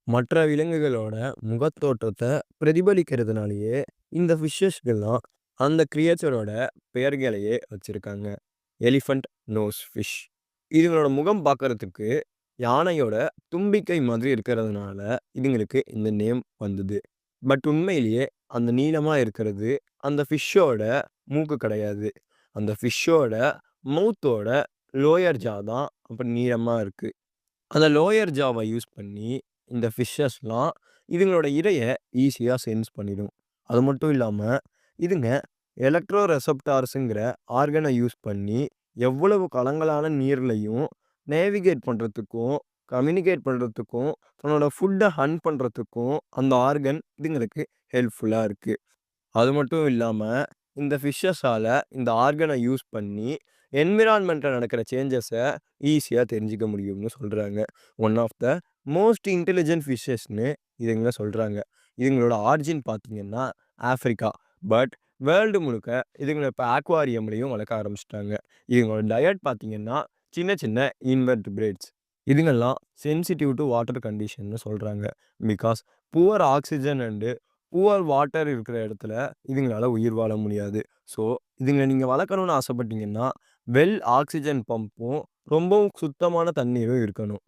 மற்ற விலங்குகளோட முகத்தோற்றத்த பிரதிபலிக்கிறதுனாலேயே, இந்த ஃபிஷ்ஷஸ்கெல்லாம் அந்த கிரியேச்சரோட பெயர்களையே வச்சிருக்காங்க. Elephant nose fish. இதுங்களோட முகம் பார்க்கறதுக்கு யானையோட தும்பிக்கை மாதிரி இருக்கிறதுனால, இதுங்களுக்கு இந்த நேம் வந்தது. பட் உண்மையிலேயே அந்த நீளமா இருக்கிறது, அந்த ஃபிஷ்ஷோட மூக்கு கிடையாது. அந்த ஃபிஷ்ஷோட மவுத்தோட லோயர் ஜா தான் அப்படி நீளமா இருக்கு. அந்த லோயர் ஜாவ யூஸ் பண்ணி, இந்த ஃபிஷ்ஷஸ்லாம் இதுங்களோட இரைய ஈஸியா சென்ஸ் பண்ணிடும். அது மட்டும் இல்லாம, இதுங்க எலக்ட்ரோ ரெசெப்டார்ஸ்ங்கிற ஆர்கன யூஸ் பண்ணி, எவ்வளவு கலங்கலான நீர்லயும் நேவிகேட் பண்றதுக்கும், கம்யூனிகேட் பண்றதுக்கும், தன்னோட ஃபுட்ட ஹண்ட் பண்றதுக்கும் அந்த ஆர்கன் இதுங்களுக்கு ஹெல்ப்ஃபுல்லா இருக்கு. அது மட்டும் இல்லாம, இந்த ஃபிஷ்ஷஸால இந்த ஆர்கன யூஸ் பண்ணி, என்விரான்மென்ட்ல நடக்கிற சேஞ்சஸ ஈஸியா தெரிஞ்சுக்க முடியும்னு சொல்றாங்க. One of the most intelligent ஃபிஷ்ஷஸ்ன்னு இதுங்கள சொல்றாங்க. இதுங்களோட ஆரிஜின் பார்த்தீங்கன்னா, ஆஃப்ரிக்கா. பட் வேர்ல்டு முழுக்க இதுங்கள இப்ப அக்வாரியம்லயும் வளர்க்க ஆரம்பிச்சுட்டாங்க. இதுங்களோட டயட் பார்த்தீங்கன்னா, சின்ன சின்ன இன்வெர்டிபிரேட்ஸ். இதுங்கெல்லாம் சென்சிட்டிவ் டூ வாட்டர் கண்டிஷன்னு சொல்றாங்க. Because poor oxygen and poor water இருக்கிற இடத்துல இதுங்களால உயிர் வாழ முடியாது. ஸோ, இதுங்கள நீங்க வளர்க்கணும்னு ஆசைப்பட்டீங்கன்னா, வெல் ஆக்ஸிஜன் பம்பும், ரொம்பவும் சுத்தமான தண்ணீரும் இருக்கணும்.